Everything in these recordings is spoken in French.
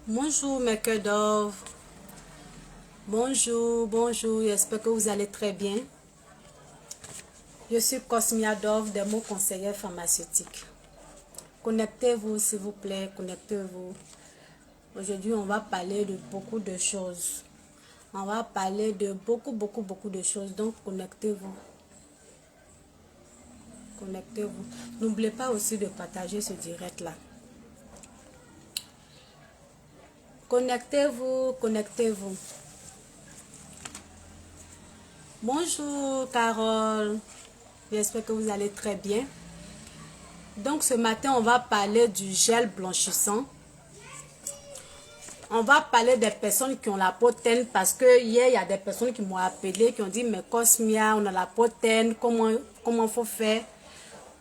Bonjour mes cœurs d'or. Bonjour, j'espère que vous allez très bien. Je suis Cosmia Dove, des mots conseillère pharmaceutique. Connectez-vous s'il vous plaît, connectez-vous. Aujourd'hui, on va parler de beaucoup de choses. On va parler de beaucoup de choses, donc connectez-vous. Connectez-vous. N'oubliez pas aussi de partager ce direct-là. Connectez-vous, connectez-vous. Bonjour Carole, j'espère que vous allez très bien. Donc ce matin, on va parler du gel blanchissant. On va parler des personnes qui ont la peau teinte parce que hier, il y a des personnes qui m'ont appelé, qui ont dit, mais Cosmia, on a la peau teinte, comment faut faire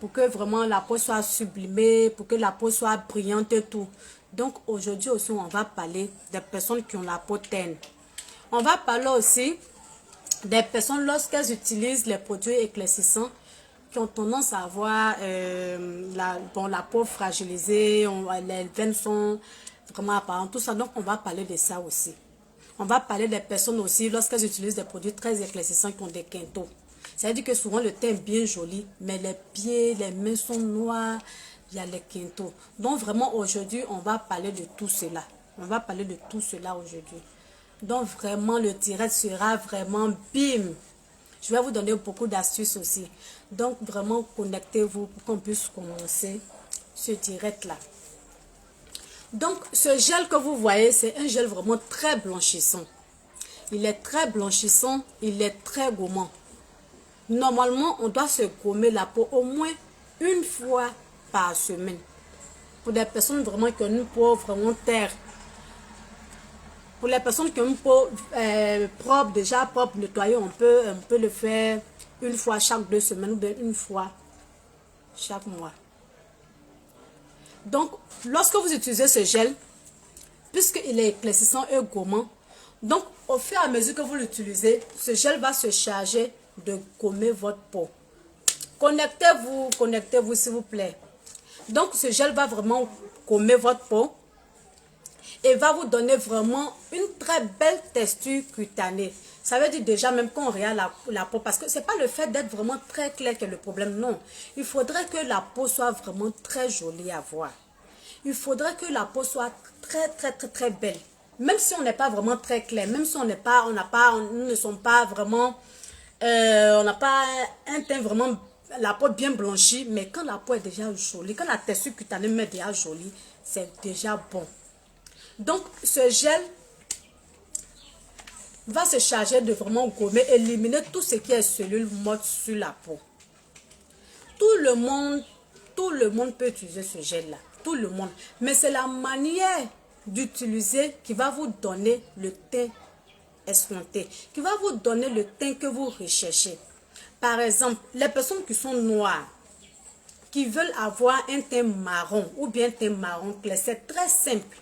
pour que vraiment la peau soit sublimée, pour que la peau soit brillante et tout. Donc aujourd'hui aussi, on va parler des personnes qui ont la peau teinte. On va parler aussi des personnes lorsqu'elles utilisent les produits éclaircissants qui ont tendance à avoir la peau fragilisée, les veines sont vraiment apparentes, tout ça. Donc on va parler de ça aussi. On va parler des personnes aussi lorsqu'elles utilisent des produits très éclaircissants qui ont des quintaux. C'est-à-dire que souvent le teint est bien joli, mais les pieds, les mains sont noirs, il y a les quintaux. Donc vraiment aujourd'hui, on va parler de tout cela. On va parler de tout cela aujourd'hui. Donc vraiment le direct sera vraiment bim. Je vais vous donner beaucoup d'astuces aussi. Donc vraiment connectez-vous pour qu'on puisse commencer ce direct là. Donc ce gel que vous voyez, c'est un gel vraiment très blanchissant. Il est très blanchissant, il est très gommant. Normalement, on doit se gommer la peau au moins une fois par semaine. Pour des personnes vraiment qui ont une peau vraiment terre. Pour les personnes qui ont une peau propre, déjà propre, nettoyée, on peut le faire une fois chaque 2 semaines ou bien une fois chaque mois. Donc, lorsque vous utilisez ce gel, puisqu'il est éclaircissant et gommant, donc au fur et à mesure que vous l'utilisez, ce gel va se charger de gommer votre peau. Connectez-vous s'il vous plaît. Donc, ce gel va vraiment gommer votre peau et va vous donner vraiment une très belle texture cutanée. Ça veut dire déjà même quand on regarde la peau, parce que c'est pas le fait d'être vraiment très clair qui est le problème, non. Il faudrait que la peau soit vraiment très jolie à voir. Il faudrait que la peau soit très belle. Même si on n'est pas vraiment très clair, même si on ne sommes pas vraiment, on n'a pas un teint vraiment, la peau bien blanchie, mais quand la peau est déjà jolie, quand la texture cutanée est déjà jolie, c'est déjà bon. Donc, ce gel va se charger de vraiment gommer, éliminer tout ce qui est cellules mortes sur la peau. Tout le monde peut utiliser ce gel-là. Tout le monde. Mais c'est la manière d'utiliser qui va vous donner le teint escompté, qui va vous donner le teint que vous recherchez. Par exemple, les personnes qui sont noires, qui veulent avoir un teint marron ou bien un teint marron clair, c'est très simple.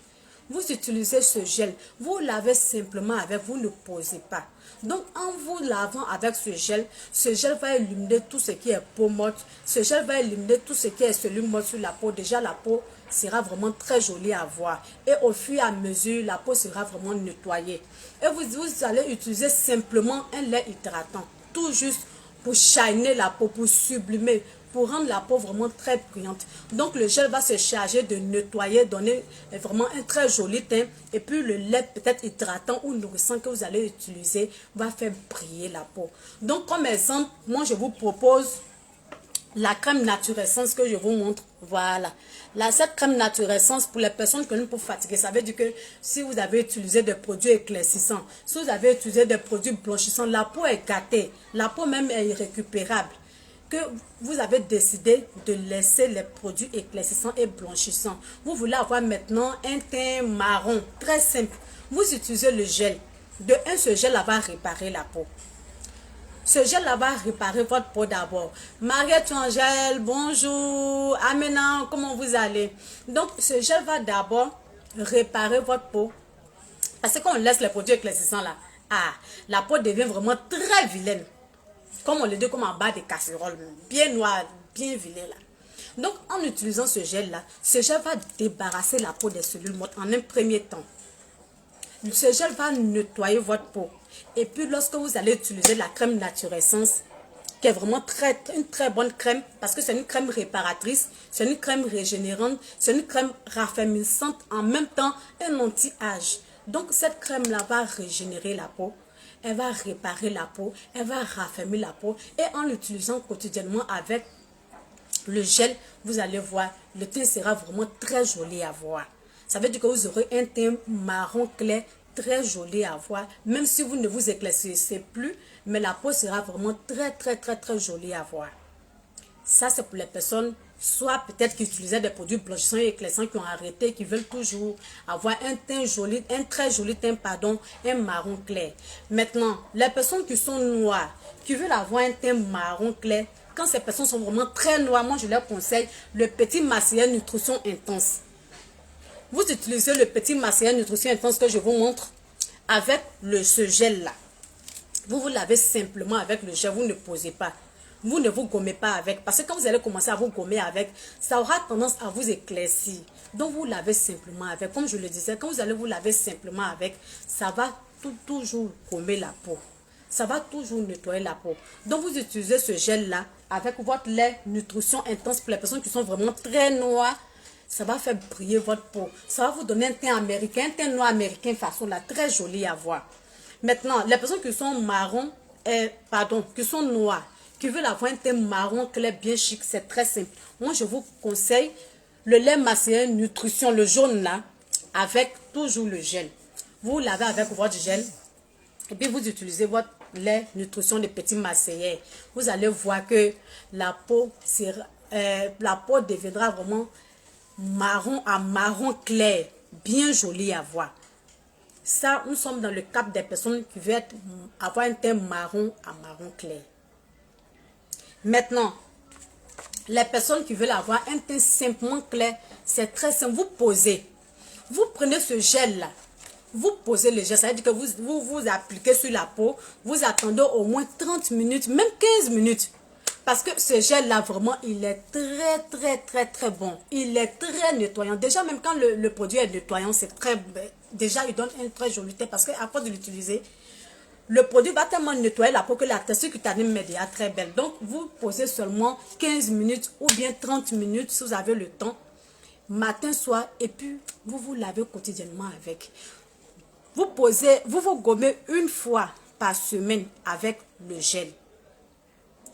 Vous utilisez ce gel, vous lavez simplement avec, vous ne posez pas. Donc en vous lavant avec ce gel va éliminer tout ce qui est peau morte, ce gel va éliminer tout ce qui est cellules mortes sur la peau. Déjà la peau sera vraiment très jolie à voir et au fur et à mesure la peau sera vraiment nettoyée. Et vous allez utiliser simplement un lait hydratant, tout juste pour shiner la peau, pour sublimer, pour rendre la peau vraiment très brillante. Donc le gel va se charger de nettoyer, donner vraiment un très joli teint. Et puis le lait peut-être hydratant ou nourrissant que vous allez utiliser va faire briller la peau. Donc comme exemple, moi je vous propose la crème Naturessence que je vous montre. Voilà. Là, cette crème Naturessence, pour les personnes qui ont une peau fatiguée, ça veut dire que si vous avez utilisé des produits éclaircissants, si vous avez utilisé des produits blanchissants, la peau est gâtée, la peau même est irrécupérable, que vous avez décidé de laisser les produits éclaircissants et blanchissants. Vous voulez avoir maintenant un teint marron, très simple. Vous utilisez le gel. De un, ce gel va réparer la peau. Ce gel-là va réparer votre peau d'abord. Mariette Angèle, bonjour. Amena, comment vous allez? Donc, ce gel va d'abord réparer votre peau. Parce que quand on laisse les produits éclaircissants là, la peau devient vraiment très vilaine. Comme on le dit, comme en bas des casseroles. Bien noire, bien vilaine là. Donc, en utilisant ce gel-là, ce gel va débarrasser la peau des cellules mortes en un premier temps. Ce gel va nettoyer votre peau. Et puis, lorsque vous allez utiliser la crème Naturessence, qui est vraiment une très bonne crème, parce que c'est une crème réparatrice, c'est une crème régénérante, c'est une crème raffermissante, en même temps un anti-âge. Donc, cette crème-là va régénérer la peau. Elle va réparer la peau, elle va raffermir la peau. Et en l'utilisant quotidiennement avec le gel, vous allez voir, le teint sera vraiment très joli à voir. Ça veut dire que vous aurez un teint marron clair, très joli à voir. Même si vous ne vous éclaircissez plus, mais la peau sera vraiment très jolie à voir. Ça, c'est pour les personnes, soit peut-être qui utilisaient des produits blanchissants et éclaircissants, qui ont arrêté, qui veulent toujours avoir un teint joli, un très joli teint, pardon, un marron clair. Maintenant, les personnes qui sont noires, qui veulent avoir un teint marron clair, quand ces personnes sont vraiment très noires, moi je leur conseille le petit Macéaire Nutrition Intense. Vous utilisez le petit Macéaire Nutrition Intense que je vous montre avec ce gel-là. Vous lavez simplement avec le gel, vous ne posez pas. Vous ne vous gommez pas avec. Parce que quand vous allez commencer à vous gommer avec, ça aura tendance à vous éclaircir. Donc vous lavez simplement avec. Comme je le disais, quand vous allez vous laver simplement avec, ça va toujours gommer la peau. Ça va toujours nettoyer la peau. Donc vous utilisez ce gel-là avec votre lait Nutrition Intense pour les personnes qui sont vraiment très noires. Ça va faire briller votre peau. Ça va vous donner un teint américain, un teint noir américain façon là, très joli à voir. Maintenant, les personnes qui sont marron, qui sont noires, qui veulent avoir un teint marron clair bien chic, c'est très simple. Moi, je vous conseille le lait Macéaire Nutrition, le jaune là, avec toujours le gel. Vous lavez avec votre gel et puis vous utilisez votre lait Nutrition de petit Macéaire. Vous allez voir que la peau deviendra vraiment marron à marron clair, bien joli à voir. Ça, nous sommes dans le cap des personnes qui veulent avoir un teint marron à marron clair. Maintenant, les personnes qui veulent avoir un teint simplement clair, c'est très simple. Vous posez. Vous prenez ce gel-là. Vous posez le gel. Ça veut dire que vous appliquez sur la peau. Vous attendez au moins 30 minutes, même 15 minutes. Parce que ce gel-là, vraiment, il est très bon. Il est très nettoyant. Déjà, même quand le produit est nettoyant, c'est très... Déjà, il donne un très joli teint. Parce qu'à force de l'utiliser, le produit va tellement nettoyer la peau que la texture cutanée est déjà très belle. Donc, vous posez seulement 15 minutes ou bien 30 minutes si vous avez le temps. Matin, soir. Et puis, vous vous lavez quotidiennement avec. Vous vous gommez une fois par semaine avec le gel.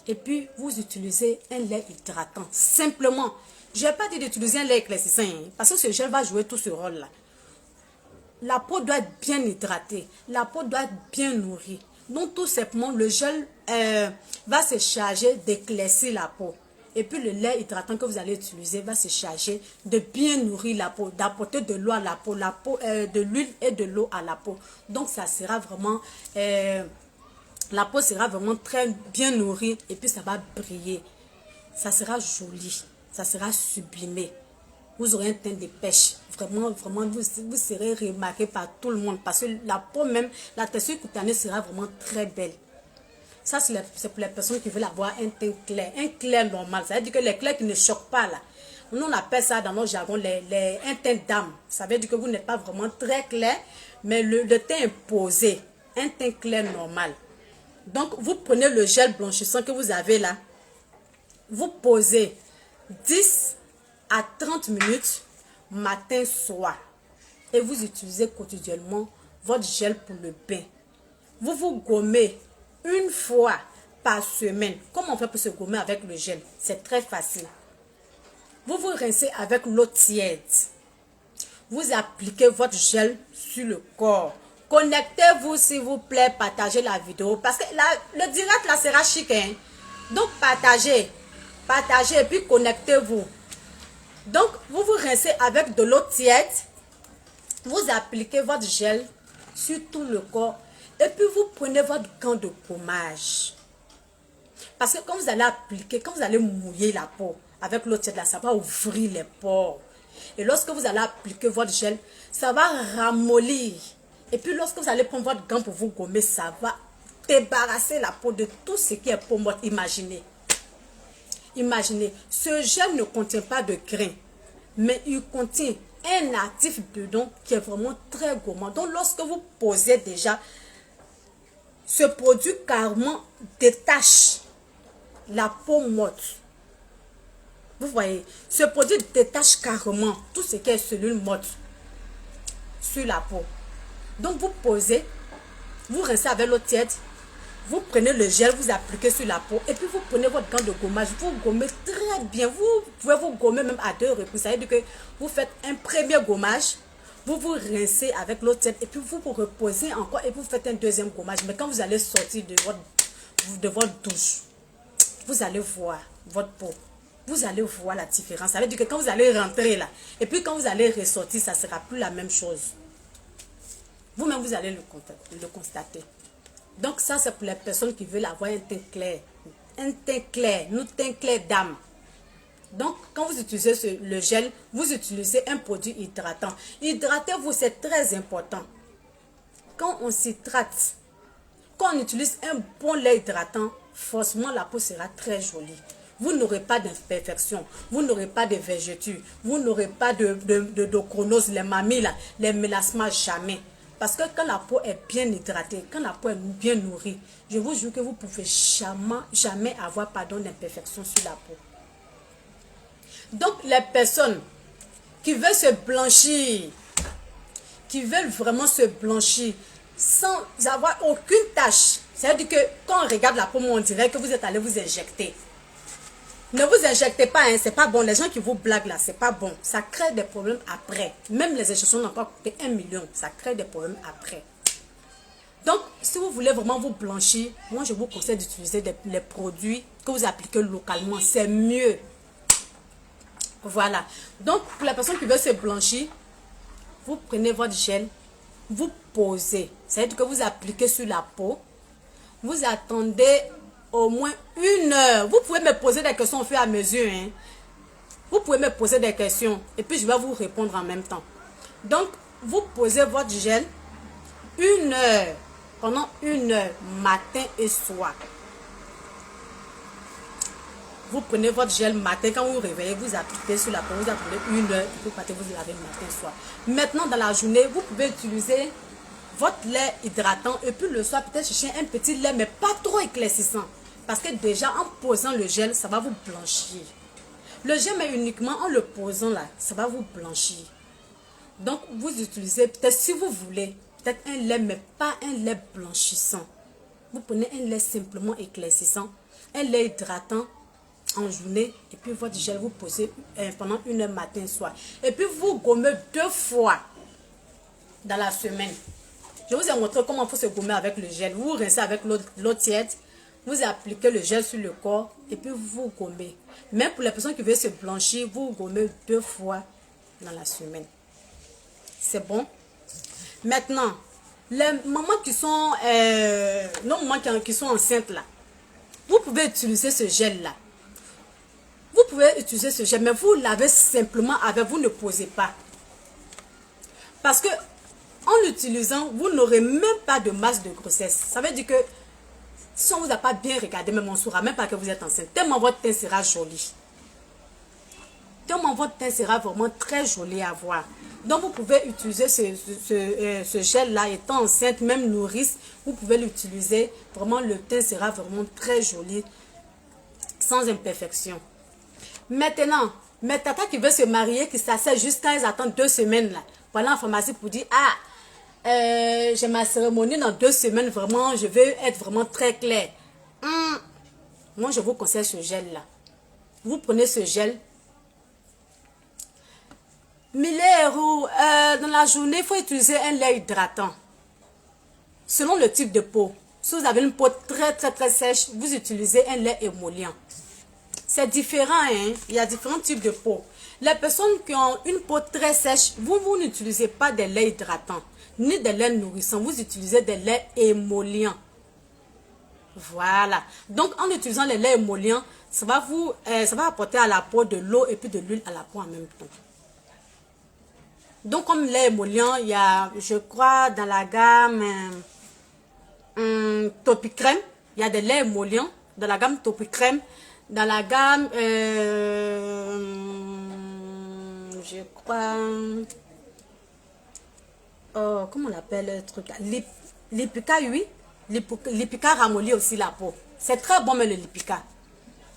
Et puis, vous utilisez un lait hydratant. Simplement. Je n'ai pas dit d'utiliser un lait éclaircissant. Parce que ce gel va jouer tout ce rôle-là. La peau doit être bien hydratée. La peau doit être bien nourrie. Donc, tout simplement, le gel va se charger d'éclaircir la peau. Et puis, le lait hydratant que vous allez utiliser va se charger de bien nourrir la peau, d'apporter de l'eau à la peau, de l'huile et de l'eau à la peau. Donc, ça sera vraiment... la peau sera vraiment très bien nourrie et puis ça va briller. Ça sera joli. Ça sera sublimé. Vous aurez un teint de pêche. Vraiment, vous serez remarqué par tout le monde. Parce que la peau même, la texture cutanée sera vraiment très belle. Ça, c'est pour les personnes qui veulent avoir un teint clair. Un clair normal. Ça veut dire que les clairs qui ne choquent pas là. Nous, on appelle ça dans notre jargon un teint d'âme. Ça veut dire que vous n'êtes pas vraiment très clair. Mais le teint est posé. Un teint clair normal. Donc, vous prenez le gel blanchissant que vous avez là. Vous posez 10 à 30 minutes matin, soir. Et vous utilisez quotidiennement votre gel pour le bain. Vous vous gommez une fois par semaine. Comment on fait pour se gommer avec le gel? C'est très facile. Vous vous rincez avec l'eau tiède. Vous appliquez votre gel sur le corps. Connectez-vous s'il vous plaît, partagez la vidéo. Parce que le direct là sera chic. Hein? Donc partagez et puis connectez-vous. Donc vous vous rincez avec de l'eau tiède. Vous appliquez votre gel sur tout le corps. Et puis vous prenez votre gant de gommage. Parce que quand vous allez appliquer, quand vous allez mouiller la peau avec l'eau tiède là, ça va ouvrir les pores. Et lorsque vous allez appliquer votre gel, ça va ramollir. Et puis lorsque vous allez prendre votre gant pour vous gommer, ça va débarrasser la peau de tout ce qui est peau morte, imaginez. Imaginez, ce gel ne contient pas de grains, mais il contient un actif dedans qui est vraiment très gourmand. Donc, lorsque vous posez déjà, ce produit carrément détache la peau morte. Vous voyez, ce produit détache carrément tout ce qui est cellules mortes sur la peau. Donc, vous posez, vous rincez avec l'eau tiède, vous prenez le gel, vous appliquez sur la peau et puis vous prenez votre gant de gommage, vous gommez très bien. Vous pouvez vous gommer même à 2 reprises. Ça veut dire que vous faites un premier gommage, vous vous rincez avec l'eau tiède et puis vous vous reposez encore et vous faites un deuxième gommage. Mais quand vous allez sortir de votre douche, vous allez voir votre peau. Vous allez voir la différence. Ça veut dire que quand vous allez rentrer là, et puis quand vous allez ressortir, ça ne sera plus la même chose. Vous-même, vous allez le constater. Donc ça, c'est pour les personnes qui veulent avoir un teint clair. Un teint clair, nous teint clair d'âme. Donc, quand vous utilisez le gel, vous utilisez un produit hydratant. Hydratez-vous, c'est très important. Quand on s'hydrate, quand on utilise un bon lait hydratant, forcément la peau sera très jolie. Vous n'aurez pas d'imperfection, vous n'aurez pas de vergetures, vous n'aurez pas de chronose, les mamilles, les mélasmas, jamais. Parce que quand la peau est bien hydratée, quand la peau est bien nourrie, je vous jure que vous ne pouvez jamais avoir d'imperfection sur la peau. Donc, les personnes qui veulent se blanchir, qui veulent vraiment se blanchir sans avoir aucune tache, c'est-à-dire que quand on regarde la peau, on dirait que vous êtes allé vous injecter. Ne vous injectez pas, hein, c'est pas bon. Les gens qui vous blaguent là, c'est pas bon. Ça crée des problèmes après. Même les injections n'ont pas coûté 1 million. Ça crée des problèmes après. Donc, si vous voulez vraiment vous blanchir, moi je vous conseille d'utiliser les produits que vous appliquez localement. C'est mieux. Voilà. Donc, pour la personne qui veut se blanchir, vous prenez votre gel, vous posez. C'est-à-dire que vous appliquez sur la peau. Vous attendez au moins 1 heure. Vous pouvez me poser des questions au fur et à mesure. Hein. Vous pouvez me poser des questions. Et puis, je vais vous répondre en même temps. Donc, vous posez votre gel 1 heure. Pendant 1 heure, matin et soir. Vous prenez votre gel matin. Quand vous vous réveillez, vous appliquez sur la peau. Vous appelez 1 heure. Vous partez, vous lavez matin et soir. Maintenant, dans la journée, vous pouvez utiliser votre lait hydratant. Et puis, le soir, peut-être chercher un petit lait, mais pas trop éclaircissant. Parce que déjà, en posant le gel, ça va vous blanchir. Le gel, mais uniquement en le posant là, ça va vous blanchir. Donc, vous utilisez peut-être, si vous voulez, peut-être un lait, mais pas un lait blanchissant. Vous prenez un lait simplement éclaircissant, un lait hydratant en journée, et puis votre gel, vous posez pendant 1 heure matin, soir. Et puis, vous gommez 2 fois dans la semaine. Je vous ai montré comment il faut se gommer avec le gel. Vous rincez avec l'eau tiède. Vous appliquez le gel sur le corps et puis vous gommez. Même pour les personnes qui veulent se blanchir, vous gommez 2 fois dans la semaine. C'est bon. Maintenant, les mamans qui sont, nos mamans qui sont enceintes là, vous pouvez utiliser ce gel là. Vous pouvez utiliser ce gel, mais vous lavez simplement avec, vous ne posez pas. Parce que en l'utilisant, vous n'aurez même pas de masse de grossesse. Ça veut dire que si on ne vous a pas bien regardé, même on ne saura même pas que vous êtes enceinte. Tellement votre teint sera joli. Tellement votre teint sera vraiment très joli à voir. Donc vous pouvez utiliser ce gel-là, étant enceinte, même nourrice, vous pouvez l'utiliser. Vraiment, le teint sera vraiment très joli, sans imperfection. Maintenant, mes tatas qui veulent se marier, qui s'asseyent juste quand elles attendent 2 semaines, là, pour aller en pharmacie pour dire, j'ai ma cérémonie dans 2 semaines, vraiment, je vais être vraiment très clair. Moi, je vous conseille ce gel-là. Vous prenez ce gel. 1000 euros dans la journée, il faut utiliser un lait hydratant. Selon le type de peau. Si vous avez une peau très sèche, vous utilisez un lait émollient. C'est différent, hein? Il y a différents types de peau. Les personnes qui ont une peau très sèche, vous n'utilisez pas des laits hydratants, ni des laits nourrissants. Vous utilisez des laits émollients. Voilà. Donc, en utilisant les laits émollients, ça va apporter à la peau de l'eau et puis de l'huile à la peau en même temps. Donc, comme lait émollient, il y a, je crois, dans la gamme Topicrème, il y a des laits émollients. Dans la gamme Topicrème, dans la gamme, je crois, oh, comment on appelle le truc là? Lipica, oui. Lipica ramollit aussi la peau. C'est très bon, mais le Lipica.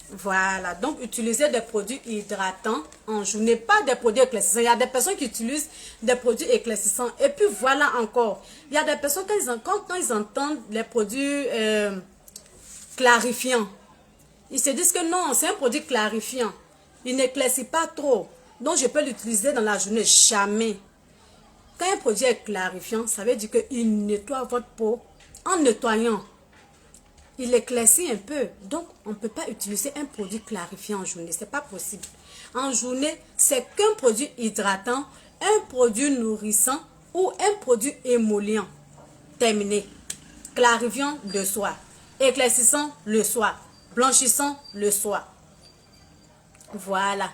Voilà, donc utilisez des produits hydratants en journée, pas des produits éclaircissants. Il y a des personnes qui utilisent des produits éclaircissants. Et puis voilà encore, il y a des personnes quand ils entendent les produits clarifiants, ils se disent que non, c'est un produit clarifiant. Il n'éclaircit pas trop. Donc je peux l'utiliser dans la journée, jamais. Quand un produit est clarifiant, ça veut dire qu'il nettoie votre peau en nettoyant. Il éclaircit un peu. Donc, on ne peut pas utiliser un produit clarifiant en journée. Ce n'est pas possible. En journée, c'est qu'un produit hydratant, un produit nourrissant ou un produit émollient. Terminé. Clarifiant le soir. Éclaircissant le soir. Blanchissant le soir. Voilà.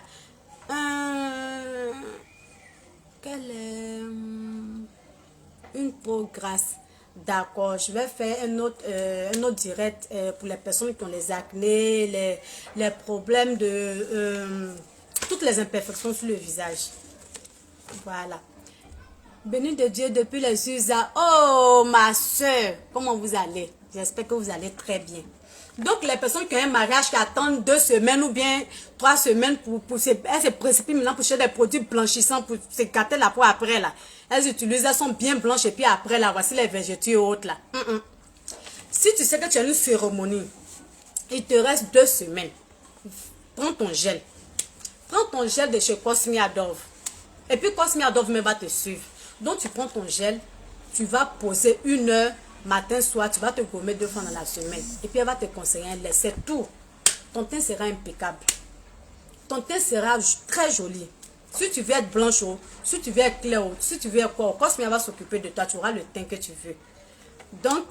Quelle est une peau grasse? D'accord, je vais faire un autre direct pour les personnes qui ont les acnés, les problèmes de toutes les imperfections sur le visage. Voilà. Béni de Dieu depuis les USA. Oh, ma soeur, comment vous allez? J'espère que vous allez très bien. Donc, les personnes qui ont un mariage qui attendent 2 semaines ou bien 3 semaines elles se précipitent maintenant pour chercher des produits blanchissants pour s'écarter la peau après là. Elles utilisent, elles sont bien blanches et puis après là, voici les végétaux autres là. Si tu sais que tu as une cérémonie, il te reste 2 semaines. Prends ton gel. Prends ton gel de chez Cosmiadove. Et puis Cosmiadove me va te suivre. Donc, tu prends ton gel, tu vas poser 1 heure. Matin, soir, tu vas te gommer 2 fois dans la semaine. Et puis, elle va te conseiller un lait. C'est tout. Ton teint sera impeccable. Ton teint sera très joli. Si tu veux être blanche, si tu veux être clair, si tu veux être quoi, Cosmia va s'occuper de toi. Tu auras le teint que tu veux. Donc,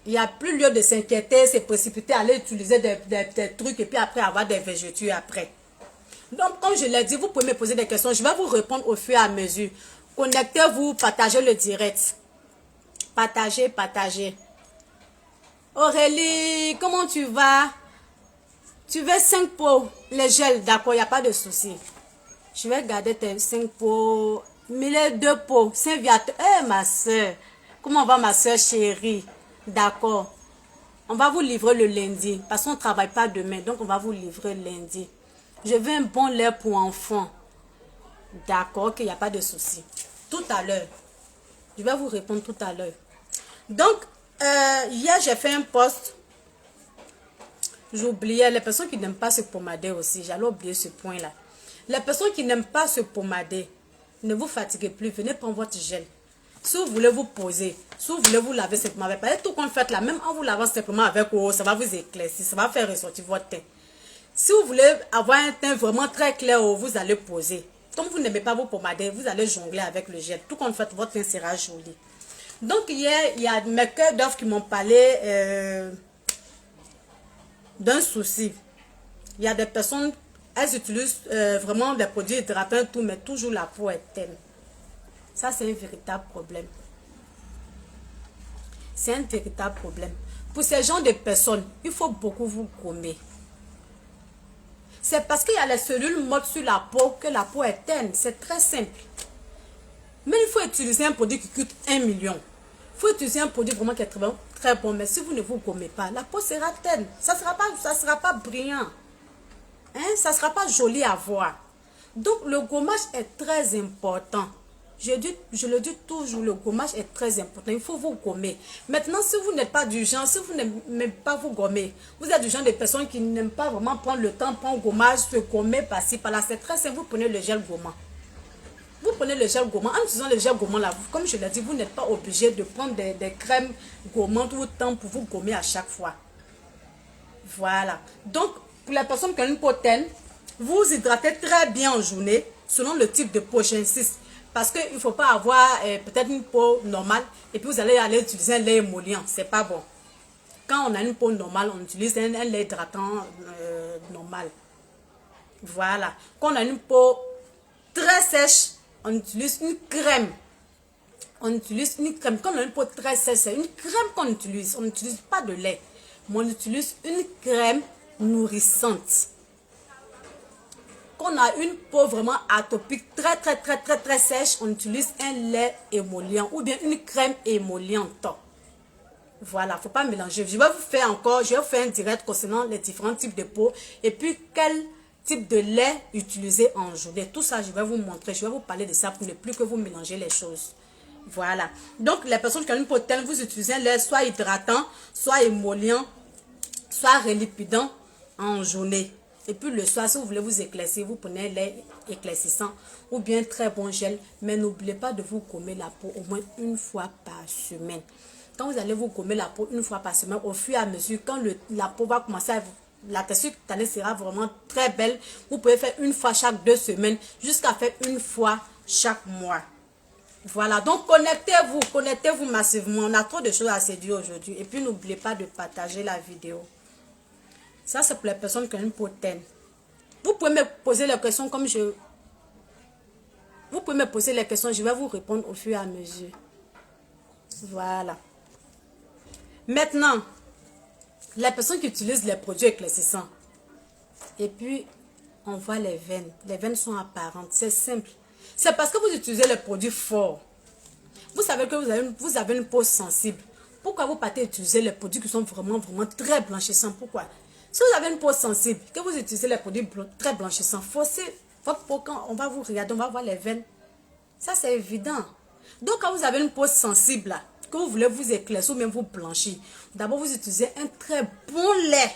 il n'y a plus lieu de s'inquiéter, se précipiter, aller utiliser des trucs et puis après avoir des végétaux après. Donc, comme je l'ai dit, vous pouvez me poser des questions. Je vais vous répondre au fur et à mesure. Connectez-vous, partagez le direct. Partagez, partagez. Aurélie, comment tu vas? Tu veux 5 pots, les gels, d'accord, il n'y a pas de souci. Je vais garder tes 5 pots, mais les 2 pots, Saint-Viateur. Eh, ma soeur, comment va ma soeur chérie? D'accord. On va vous livrer le lundi, parce qu'on ne travaille pas demain, donc on va vous livrer lundi. Je veux un bon lait pour enfants. D'accord, qu'il n'y a pas de souci. Tout à l'heure. Je vais vous répondre tout à l'heure. Donc, hier, j'ai fait un post. J'oubliais les personnes qui n'aiment pas se pommader aussi. J'allais oublier ce point-là. Les personnes qui n'aiment pas se pommader, ne vous fatiguez plus. Venez prendre votre gel. Si vous voulez vous poser, si vous voulez vous laver simplement avec, pas tout qu'on fait là, même en vous lavant simplement avec eau, ça va vous éclaircir, ça va faire ressortir votre teint. Si vous voulez avoir un teint vraiment très clair, vous allez poser. Comme vous n'aimez pas vous pommader, vous allez jongler avec le gel. Tout qu'on fait, votre teint sera joli. Donc hier, il y a mes cœurs d'offres qui m'ont parlé d'un souci. Il y a des personnes, elles utilisent vraiment des produits hydratants et tout, mais toujours la peau est terne. Ça, c'est un véritable problème. C'est un véritable problème. Pour ces gens de personnes, il faut beaucoup vous gommer. C'est parce qu'il y a les cellules mortes sur la peau que la peau est terne. C'est très simple. Mais il faut utiliser un produit qui coûte 1 million. Il faut utiliser un produit vraiment qui est très bon. Mais si vous ne vous gommez pas, la peau sera terne. Ça ne sera pas brillant. Hein? Ça ne sera pas joli à voir. Donc, le gommage est très important. Je le dis toujours, le gommage est très important. Il faut vous gommer. Maintenant, si vous n'êtes pas du genre, si vous n'aimez pas vous gommer, vous êtes du genre de personnes qui n'aiment pas vraiment prendre le temps, prendre gommage, se gommer par-ci, par-là. C'est très simple. Vous prenez le gel gommant. Vous prenez le gel gommant. En utilisant le gel gommant, là, comme je l'ai dit, vous n'êtes pas obligé de prendre des crèmes gommantes ou temps pour vous gommer à chaque fois. Voilà. Donc, pour les personnes qui ont une peau terne, vous hydratez très bien en journée, selon le type de peau, j'insiste. Parce qu'il ne faut pas avoir peut-être une peau normale et puis vous allez aller utiliser un lait émollient. Ce n'est pas bon. Quand on a une peau normale, on utilise un lait hydratant normal. Voilà. Quand on a une peau très sèche, on utilise une crème. On utilise une crème. Quand on a une peau très sèche, c'est une crème qu'on utilise. On n'utilise pas de lait. Mais on utilise une crème nourrissante. Quand on a une peau vraiment atopique, très sèche, on utilise un lait émollient ou bien une crème émolliente. Voilà, faut pas mélanger. Je vais vous faire un direct concernant les différents types de peau et puis quel type de lait utiliser en journée. Tout ça, je vais vous montrer. Je vais vous parler de ça pour ne plus que vous mélangez les choses. Voilà. Donc, les personnes qui ont une peau telle, vous utilisez un lait soit hydratant, soit émollient, soit relipidant en journée. Et puis le soir, si vous voulez vous éclaircir, vous prenez un lait éclaircissant ou bien très bon gel. Mais n'oubliez pas de vous gommer la peau au moins une fois par semaine. Quand vous allez vous gommer la peau une fois par semaine, au fur et à mesure, quand la peau va commencer à... La texture cutanée sera vraiment très belle. Vous pouvez faire une fois chaque 2 semaines jusqu'à faire une fois chaque mois. Voilà, donc connectez-vous massivement. On a trop de choses à se dire aujourd'hui. Et puis n'oubliez pas de partager la vidéo. Ça, c'est pour les personnes qui ont une peau terne. Vous pouvez me poser les questions comme je... Vous pouvez me poser les questions, je vais vous répondre au fur et à mesure. Voilà. Maintenant, les personnes qui utilisent les produits éclaircissants. Et puis, on voit les veines. Les veines sont apparentes. C'est simple. C'est parce que vous utilisez les produits forts. Vous savez que vous avez une peau sensible. Pourquoi vous partez utiliser les produits qui sont vraiment très blanchissants? Pourquoi? Si vous avez une peau sensible, que vous utilisez les produits très blanchissants, forcez votre peau. Quand on va vous regarder, on va voir les veines. Ça, c'est évident. Donc, quand vous avez une peau sensible, là, que vous voulez vous éclaircir ou même vous blanchir, d'abord, vous utilisez un très bon lait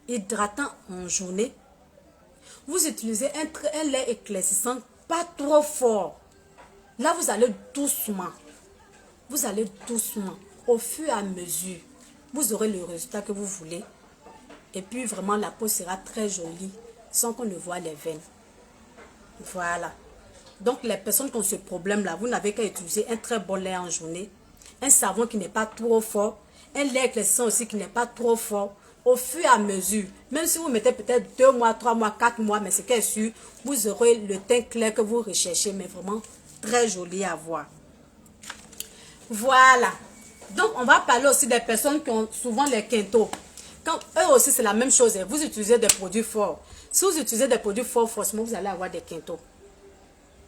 hydratant en journée. Vous utilisez un lait éclaircissant, pas trop fort. Là, vous allez doucement. Vous allez doucement. Au fur et à mesure, vous aurez le résultat que vous voulez. Et puis, vraiment, la peau sera très jolie sans qu'on ne voit les veines. Voilà. Donc, les personnes qui ont ce problème-là, vous n'avez qu'à utiliser un très bon lait en journée. Un savon qui n'est pas trop fort. Un lait éclaircissant aussi qui n'est pas trop fort. Au fur et à mesure, même si vous mettez peut-être 2 mois, 3 mois, 4 mois, mais c'est qu'est sûr, vous aurez le teint clair que vous recherchez, mais vraiment très joli à voir. Voilà. Donc, on va parler aussi des personnes qui ont souvent les quintaux. Quand eux aussi, c'est la même chose. Vous utilisez des produits forts. Si vous utilisez des produits forts, forcément, vous allez avoir des quintaux.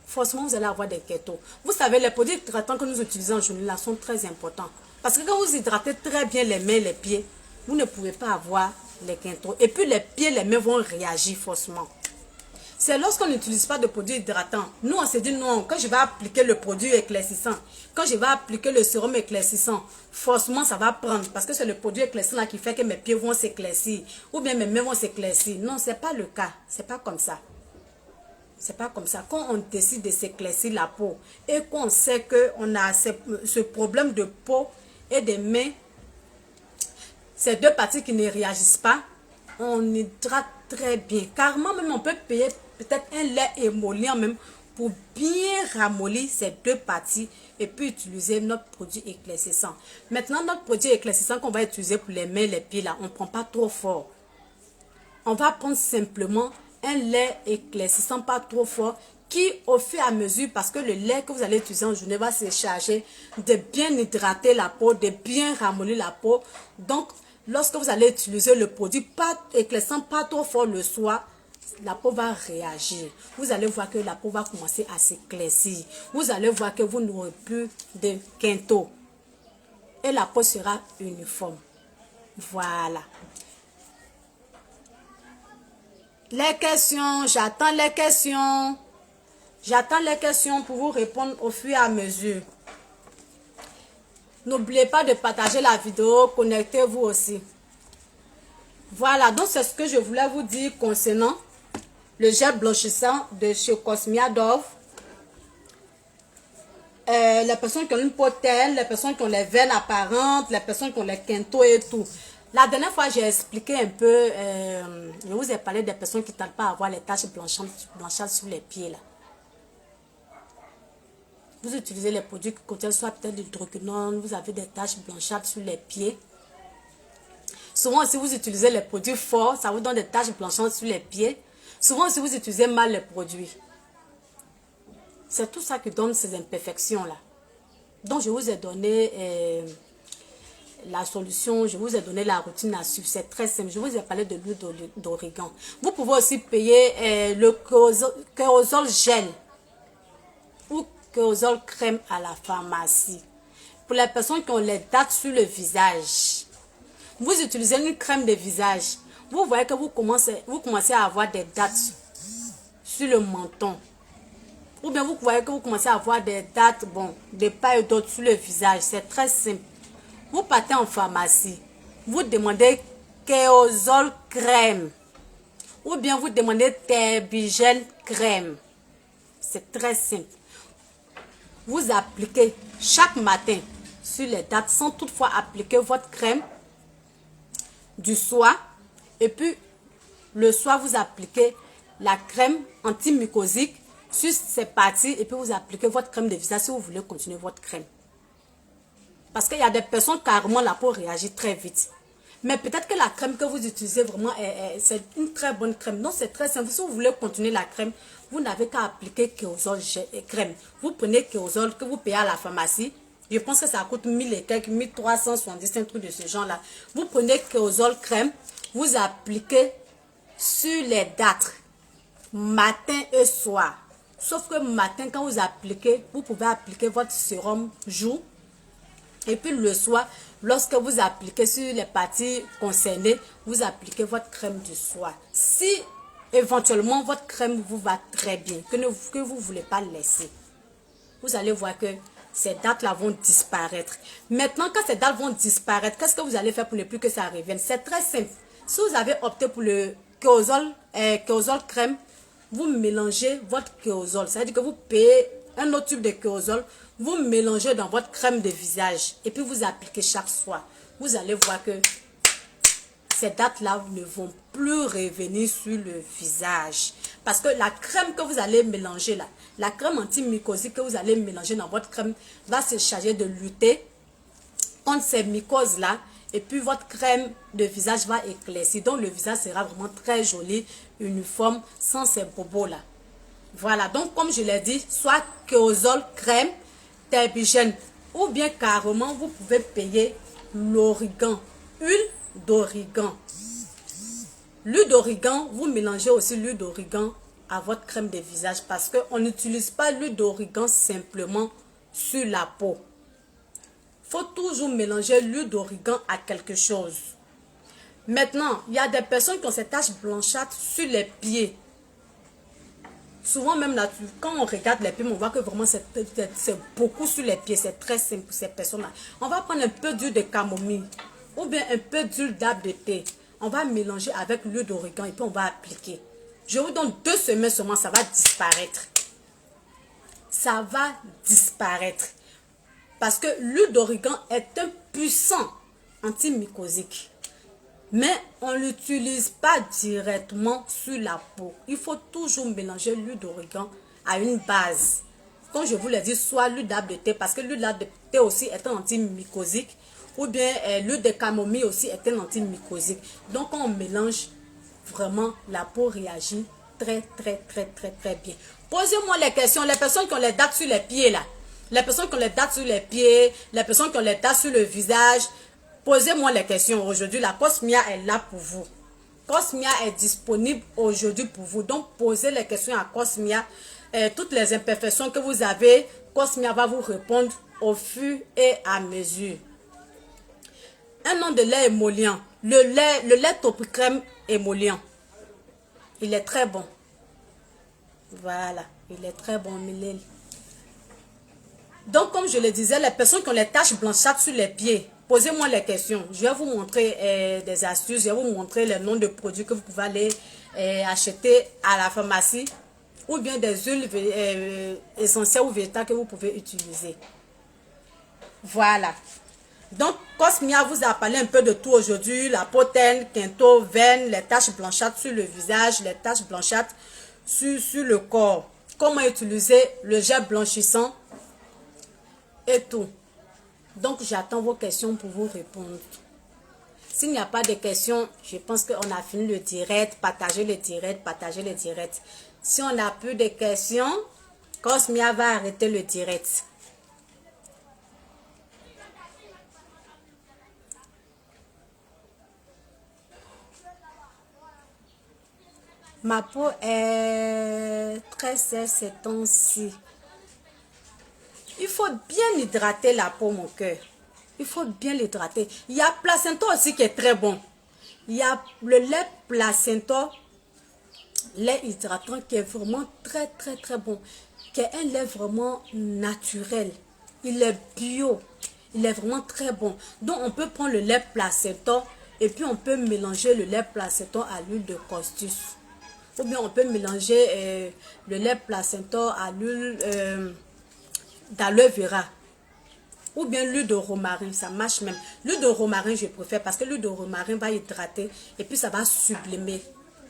Forcément, vous allez avoir des quintaux. Vous savez, les produits hydratants que nous utilisons en journée là sont très importants. Parce que quand vous hydratez très bien les mains, les pieds, vous ne pouvez pas avoir les quintaux. Et puis, les pieds, les mains vont réagir forcément. C'est lorsqu'on n'utilise pas de produits hydratants. Nous, on se dit non, quand je vais appliquer le produit éclaircissant, quand je vais appliquer le sérum éclaircissant, forcément, ça va prendre. Parce que c'est le produit éclaircissant là qui fait que mes pieds vont s'éclaircir. Ou bien mes mains vont s'éclaircir. Non, ce n'est pas le cas. C'est pas comme ça. C'est pas comme ça. Quand on décide de s'éclaircir la peau et qu'on sait qu'on a ce problème de peau et des mains, ces deux parties qui ne réagissent pas, on hydrate très bien. Carrément, même on peut payer peut-être un lait émollient même pour bien ramollir ces deux parties et puis utiliser notre produit éclaircissant. Maintenant, notre produit éclaircissant qu'on va utiliser pour les mains et les pieds là, on ne prend pas trop fort. On va prendre simplement un lait éclaircissant pas trop fort qui au fur et à mesure, parce que le lait que vous allez utiliser en journée va se charger de bien hydrater la peau, de bien ramollir la peau. Donc, lorsque vous allez utiliser le produit pas éclaircissant pas trop fort le soir, la peau va réagir. Vous allez voir que la peau va commencer à s'éclaircir. Vous allez voir que vous n'aurez plus de quintaux. Et la peau sera uniforme. Voilà. Les questions, j'attends les questions. J'attends les questions pour vous répondre au fur et à mesure. N'oubliez pas de partager la vidéo, connectez-vous aussi. Voilà, donc c'est ce que je voulais vous dire concernant le gel blanchissant de chez Cosmia Dove. Les personnes qui ont une peau terne, les personnes qui ont les veines apparentes, les personnes qui ont les quintaux et tout. La dernière fois, j'ai expliqué un peu, je vous ai parlé des personnes qui ne tardent pas à avoir les taches blanchissantes sur les pieds. Là. Vous utilisez les produits qui contiennent soit peut-être de l'hydroquinone, vous avez des taches blanchissantes sur les pieds. Souvent, si vous utilisez les produits forts, ça vous donne des taches blanchissantes sur les pieds. Souvent, si vous utilisez mal les produits. C'est tout ça qui donne ces imperfections-là. Donc, je vous ai donné la solution, je vous ai donné la routine à suivre. C'est très simple. Je vous ai parlé de l'huile d'origan. Vous pouvez aussi payer le kérosol gel ou kérosol crème à la pharmacie. Pour les personnes qui ont les dates sur le visage, vous utilisez une crème de visage. Vous voyez que vous commencez à avoir des dates sur le menton. Ou bien vous voyez que vous commencez à avoir des dates, bon, des pailles d'autres sur le visage. C'est très simple. Vous partez en pharmacie. Vous demandez kérosol crème. Ou bien vous demandez Terbigel crème. C'est très simple. Vous appliquez chaque matin sur les dates sans toutefois appliquer votre crème du soir. Et puis, le soir, vous appliquez la crème antimycosique sur ces parties. Et puis, vous appliquez votre crème de visage si vous voulez continuer votre crème. Parce qu'il y a des personnes, carrément, la peau réagit très vite. Mais peut-être que la crème que vous utilisez vraiment, c'est une très bonne crème. Donc, c'est très simple. Si vous voulez continuer la crème, vous n'avez qu'à appliquer kérosol crème. Vous prenez kérosol que vous payez à la pharmacie. Je pense que ça coûte 1000 et quelques, 1370, un truc de ce genre-là. Vous prenez kérosol crème, vous appliquez sur les dartres, matin et soir. Sauf que matin, quand vous appliquez, vous pouvez appliquer votre sérum jour. Et puis le soir, lorsque vous appliquez sur les parties concernées, vous appliquez votre crème du soir. Si éventuellement votre crème vous va très bien, que vous ne voulez pas laisser, vous allez voir que ces dates-là vont disparaître. Maintenant, quand ces dates vont disparaître, qu'est-ce que vous allez faire pour ne plus que ça revienne? C'est très simple. Si vous avez opté pour le kérosol crème, vous mélangez votre kérosol. C'est-à-dire que vous payez un autre tube de kérosol, vous mélangez dans votre crème de visage et puis vous appliquez chaque soir. Vous allez voir que ces dates-là ne vont plus revenir sur le visage. Parce que la crème que vous allez mélanger là, la crème antimycosique que vous allez mélanger dans votre crème va se charger de lutter contre ces mycoses-là. Et puis votre crème de visage va éclaircir. Donc le visage sera vraiment très joli, uniforme, sans ces bobos-là. Voilà, donc comme je l'ai dit, soit kérosol crème, Terbigel, ou bien carrément vous pouvez payer l'origan, huile d'origan. L'huile d'origan, vous mélangez aussi l'huile d'origan à votre crème de visage parce qu'on n'utilise pas l'huile d'origan simplement sur la peau. Il faut toujours mélanger l'huile d'origan à quelque chose. Maintenant, il y a des personnes qui ont ces taches blanchâtres sur les pieds. Souvent même là, quand on regarde les pieds, on voit que vraiment c'est beaucoup sur les pieds. C'est très simple pour ces personnes-là. On va prendre un peu d'huile de camomille ou bien un peu d'huile d'arbre de thé. On va mélanger avec l'huile d'origan et puis on va appliquer. Je vous donne 2 semaines seulement, ça va disparaître. Ça va disparaître. Parce que l'huile d'origan est un puissant antimycosique. Mais on ne l'utilise pas directement sur la peau. Il faut toujours mélanger l'huile d'origan à une base. Comme je vous l'ai dit, soit l'huile d'arbre de thé, parce que l'huile d'arbre de thé aussi est un antimycosique. Ou bien l'huile de camomille aussi est un antimycosique. Donc quand on mélange, vraiment la peau réagit très bien. Posez-moi les questions. Les personnes qui ont les dates sur les pieds là. Les personnes qui ont les dates sur les pieds. Les personnes qui ont les dates sur le visage. Posez-moi les questions aujourd'hui. La Cosmia est là pour vous. Cosmia est disponible aujourd'hui pour vous. Donc, posez les questions à Cosmia. Toutes les imperfections que vous avez, Cosmia va vous répondre au fur et à mesure. Un nom de lait émollient. Le lait Topicrème émollient. Il est très bon. Voilà. Il est très bon, Milène. Donc, comme je le disais, les personnes qui ont les taches blanchâtres sur les pieds, posez-moi les questions. Je vais vous montrer des astuces. Je vais vous montrer les noms de produits que vous pouvez aller acheter à la pharmacie. Ou bien des huiles essentielles ou végétales que vous pouvez utiliser. Voilà. Donc, Cosmia vous a parlé un peu de tout aujourd'hui. La peau terne, quinto, veine, les taches blanchâtres sur le visage, les taches blanchâtres sur le corps. Comment utiliser le gel blanchissant et tout. Donc, j'attends vos questions pour vous répondre. S'il n'y a pas de questions, je pense qu'on a fini le direct. Partagez le direct, partagez le direct. Si on n'a plus de questions, Cosmia va arrêter le direct. Ma peau est très sèche ces temps-ci. Il faut bien hydrater la peau, mon cœur. Il faut bien l'hydrater. Il y a placenta aussi qui est très bon. Il y a le lait placenta, lait hydratant qui est vraiment très très très bon. Qui est un lait vraiment naturel. Il est bio. Il est vraiment très bon. Donc on peut prendre le lait placenta et puis on peut mélanger le lait placenta à l'huile de costus. Ou bien on peut mélanger le lait placenta à l'huile d'aloe vera. Ou bien l'huile de romarin, ça marche même. L'huile de romarin, je préfère parce que l'huile de romarin va hydrater et puis ça va sublimer.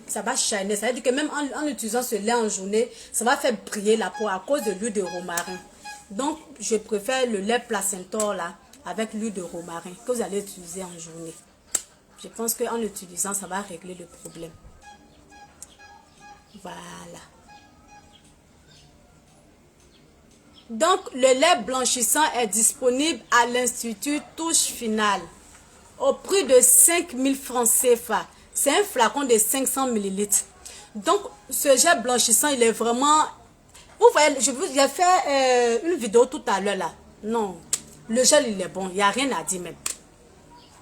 Ça va shiner. Ça veut dire que même en utilisant ce lait en journée, ça va faire briller la peau à cause de l'huile de romarin. Donc, je préfère le lait placenta là avec l'huile de romarin que vous allez utiliser en journée. Je pense qu'en l'utilisant, ça va régler le problème. Voilà. Donc, le lait blanchissant est disponible à l'Institut Touche Finale au prix de 5000 francs CFA. C'est un flacon de 500 ml. Donc, ce gel blanchissant, il est vraiment... Vous voyez, j'ai fait une vidéo tout à l'heure là. Non, le gel, il est bon. Il n'y a rien à dire même.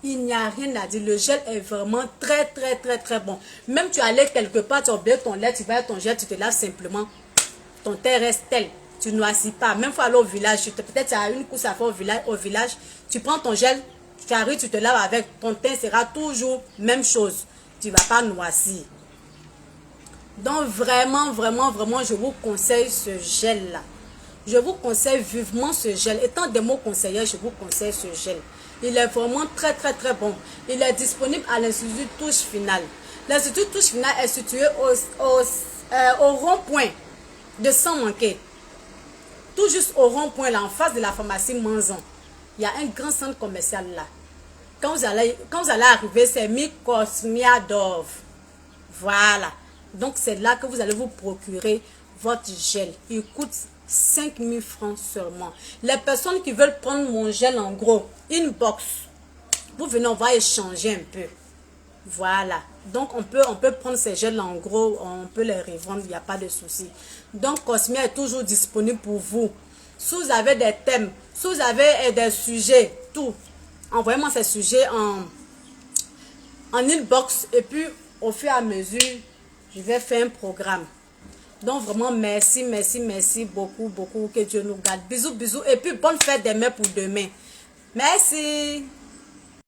Il n'y a rien à dire. Le gel est vraiment très, très, très, très bon. Même tu allais quelque part, tu as oublié ton lait, tu vas ton gel, tu te laves simplement. Ton teint reste tel. Tu noisis pas. Même faut aller au village. Peut-être tu as une course à faire au village. Tu prends ton gel, tu arrives, tu te laves avec. Ton teint sera toujours même chose. Tu ne vas pas noisir. Donc vraiment, vraiment, vraiment, je vous conseille ce gel-là. Je vous conseille vivement ce gel. Étant des mots conseillers, je vous conseille ce gel. Il est vraiment très, très, très bon. Il est disponible à l'Institut Touche Finale. L'Institut Touche Finale est situé au rond-point de Sans Manquer. Tout juste au rond-point, là, en face de la pharmacie Manzon. Il y a un grand centre commercial là. Quand vous allez arriver, c'est Mi Cosmia Dove. Voilà. Donc, c'est là que vous allez vous procurer votre gel. Il coûte 5000 francs seulement. Les personnes qui veulent prendre mon gel en gros, inbox, vous venez, on va échanger un peu. Voilà. Donc, on peut prendre ces gels en gros, on peut les revendre, il n'y a pas de souci. Donc, Cosmia est toujours disponible pour vous. Si vous avez des thèmes, si vous avez des sujets, tout, envoyez-moi ces sujets en inbox et puis au fur et à mesure, je vais faire un programme. Donc vraiment merci, merci, merci beaucoup, beaucoup. Que Dieu nous garde. Bisous, bisous. Et puis bonne fête des mères pour demain. Merci.